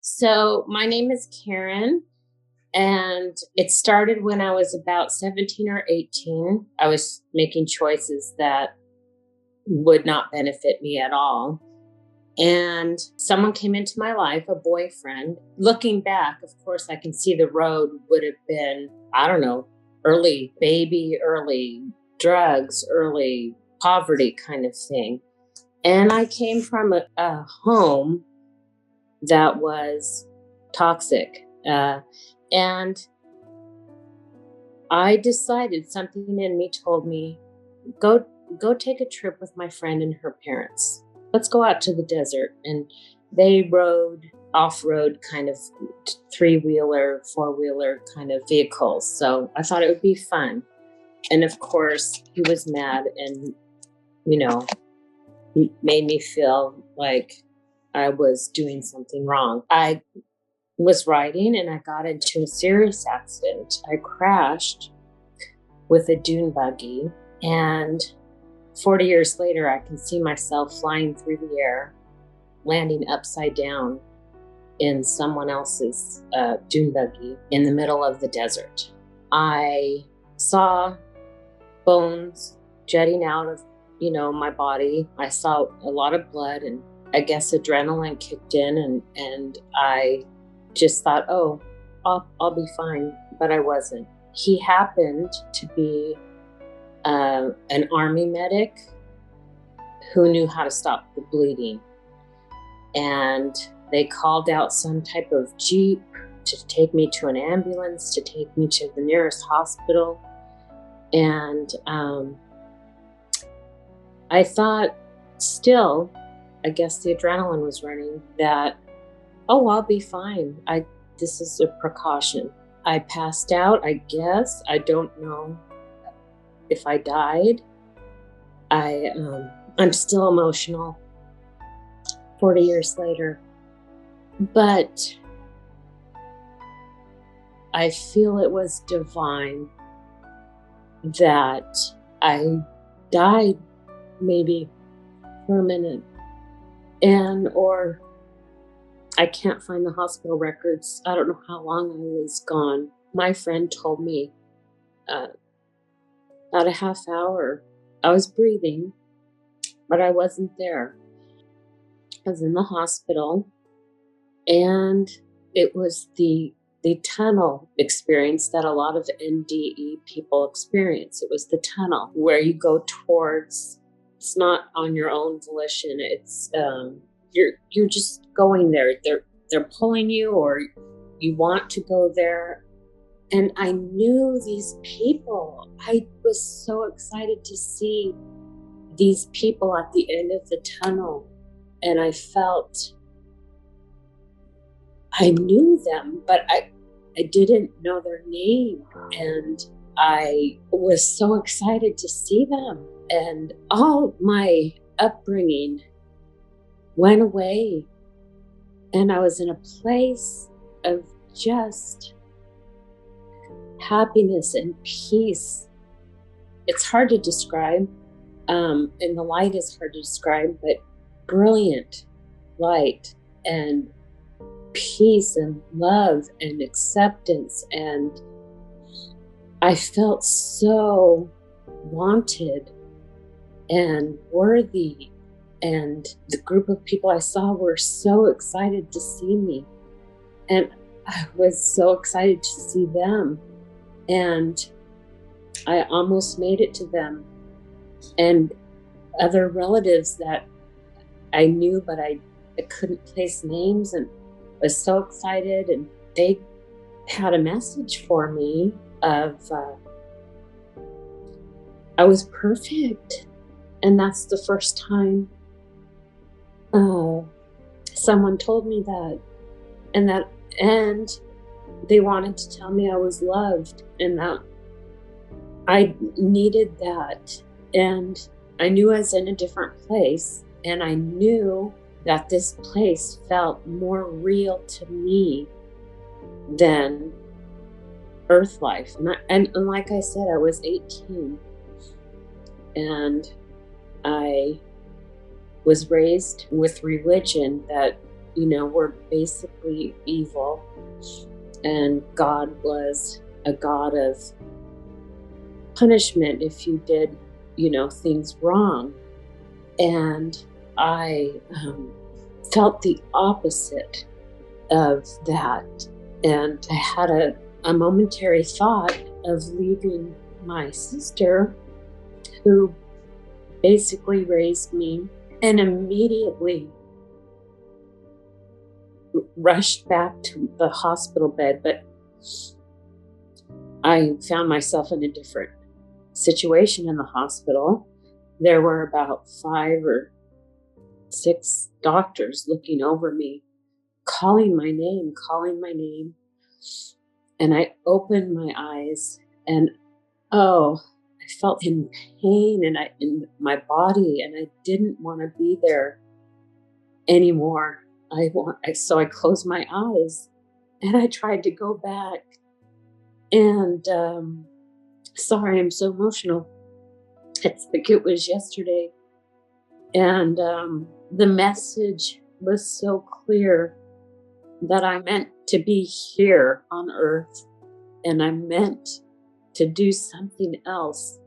So my name is Karen, and it started when I was about 17 or 18. I was making choices that would not benefit me at all. And someone came into my life, a boyfriend. Looking back, of course, I can see the road would have been, I don't know, early baby, early drugs, early poverty kind of thing. And I came from a home that was toxic. And I decided, something in me told me, go take a trip with my friend and her parents. Let's go out to the desert. And they rode off-road kind of three-wheeler, four-wheeler kind of vehicles. So I thought it would be fun. And of course, he was mad and, made me feel like I was doing something wrong. I was riding and I got into a serious accident. I crashed with a dune buggy, and 40 years later, I can see myself flying through the air, landing upside down in someone else's dune buggy in the middle of the desert. I saw bones jetting out of, my body. I saw a lot of blood, and I guess adrenaline kicked in, and I just thought, oh, I'll be fine, but I wasn't. He happened to be an army medic who knew how to stop the bleeding. And they called out some type of Jeep to take me to an ambulance, to take me to the nearest hospital. And I thought still, I guess the adrenaline was running, that, oh, I'll be fine. This is a precaution. I passed out, I guess. I don't know if I died. I'm still emotional 40 years later. But I feel it was divine that I died maybe for a minute, or I can't find the hospital records. I don't know how long I was gone. My friend told me about a half hour. I was breathing, but I wasn't there. I was in the hospital, and it was the tunnel experience that a lot of NDE people experience. It was the tunnel where you go towards. It's not on your own volition. It's you're just going there. They're pulling you, or you want to go there. And I knew these people. I was so excited to see these people at the end of the tunnel. And I felt I knew them, but I didn't know their name. And I was so excited to see them. And all my upbringing went away. And I was in a place of just happiness and peace. It's hard to describe, and the light is hard to describe, but brilliant light and peace and love and acceptance. And I felt so wanted and worthy. And the group of people I saw were so excited to see me. And I was so excited to see them. And I almost made it to them. And other relatives that I knew, but I couldn't place names, and was so excited. And they had a message for me of, I was perfect. And that's the first time someone told me that. And they wanted to tell me I was loved, and that I needed that. And I knew I was in a different place, and I knew that this place felt more real to me than earth life. And like I said, I was 18, and I was raised with religion that were basically evil, and God was a God of punishment if you did, things wrong. And I felt the opposite of that. And I had a momentary thought of leaving my sister, who basically raised me, and immediately rushed back to the hospital bed. But I found myself in a different situation in the hospital. There were about 5 or 6 doctors looking over me, calling my name. And I opened my eyes, and I felt in pain in my body, and I didn't want to be there anymore. So I closed my eyes and I tried to go back. And sorry, I'm so emotional. It's like it was yesterday. And the message was so clear that I meant to be here on earth, and I meant to do something else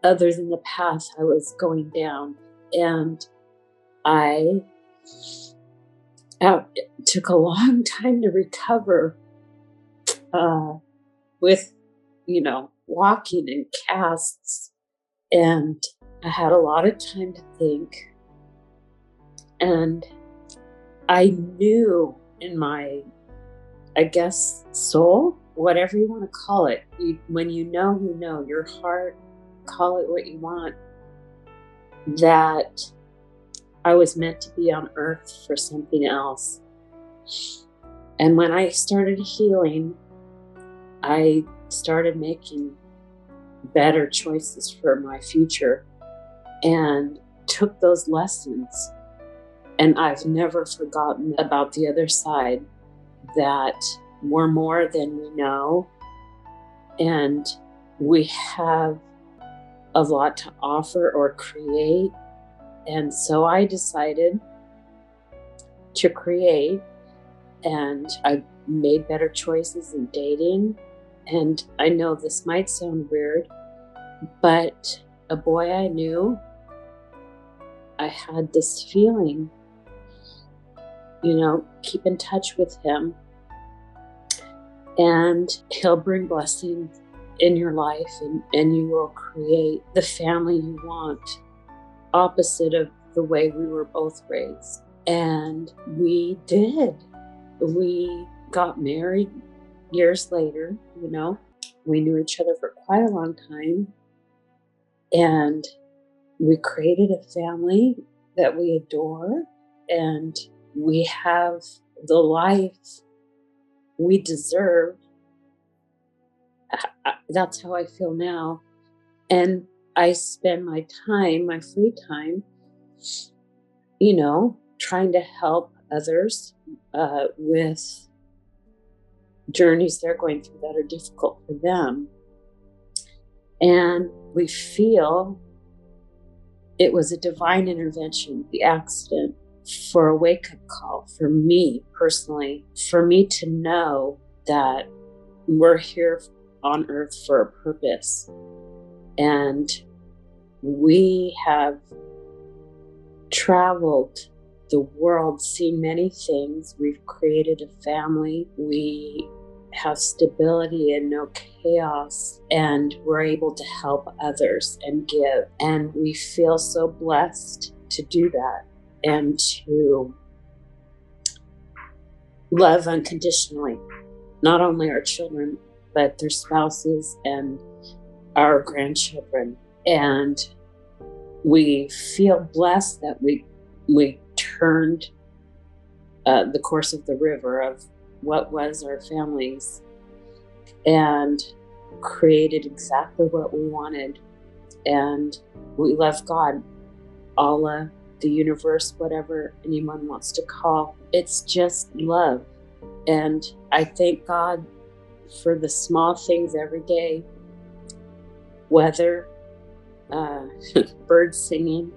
other than the path I was going down. And it took a long time to recover with, walking in casts. And I had a lot of time to think. And I knew in my, I guess, soul, whatever you want to call it, when you know, your heart, call it what you want, that I was meant to be on earth for something else. And when I started healing, I started making better choices for my future and took those lessons. And I've never forgotten about the other side, that we're more than we know, and we have a lot to offer or create. And so I decided to create, and I made better choices in dating. And I know this might sound weird, but a boy I knew, I had this feeling, keep in touch with him, and he'll bring blessings in your life, and you will create the family you want, opposite of the way we were both raised. And we did. We got married years later. We knew each other for quite a long time, and we created a family that we adore, and we have the life we deserve. That's how I feel now. And I spend my free time, trying to help others with journeys they're going through that are difficult for them. And we feel it was a divine intervention, the accident, for a wake-up call for me personally, for me to know that we're here on earth for a purpose. And we have traveled the world, seen many things. We've created a family. We have stability and no chaos, and we're able to help others and give. And we feel so blessed to do that, and to love unconditionally, not only our children, but their spouses and our grandchildren. And we feel blessed that we turned the course of the river of what was our families and created exactly what we wanted. And we love God, Allah, the universe, whatever anyone wants to call. It's just love. And I thank God for the small things every day, whether birds singing,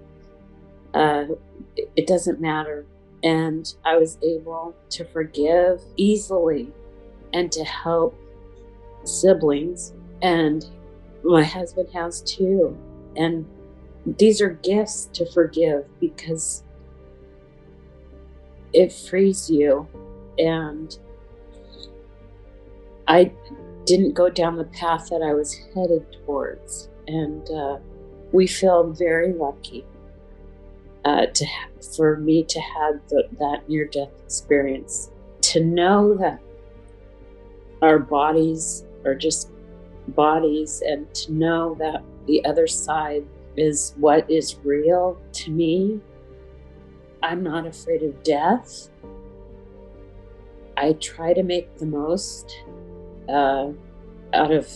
it doesn't matter. And I was able to forgive easily and to help siblings. And my husband has too. And these are gifts to forgive because it frees you. And I didn't go down the path that I was headed towards. And we feel very lucky for me to have that near-death experience, to know that our bodies are just bodies, and to know that the other side is what is real to me. I'm not afraid of death. I try to make the most out of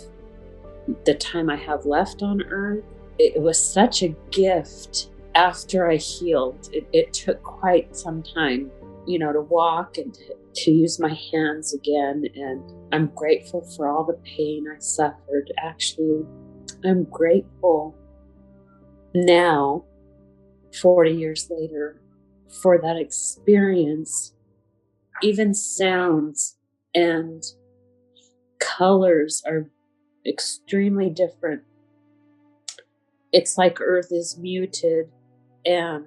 the time I have left on earth. It was such a gift after I healed. It took quite some time, to walk and to use my hands again. And I'm grateful for all the pain I suffered. Actually, I'm grateful now, 40 years later, for that experience. Even sounds and colors are extremely different. It's like Earth is muted and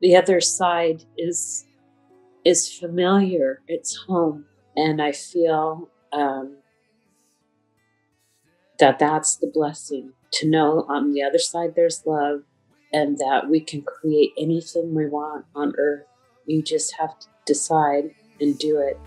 the other side is familiar. It's home. And I feel that's the blessing, to know on the other side there's love, and that we can create anything we want on Earth. You just have to decide and do it.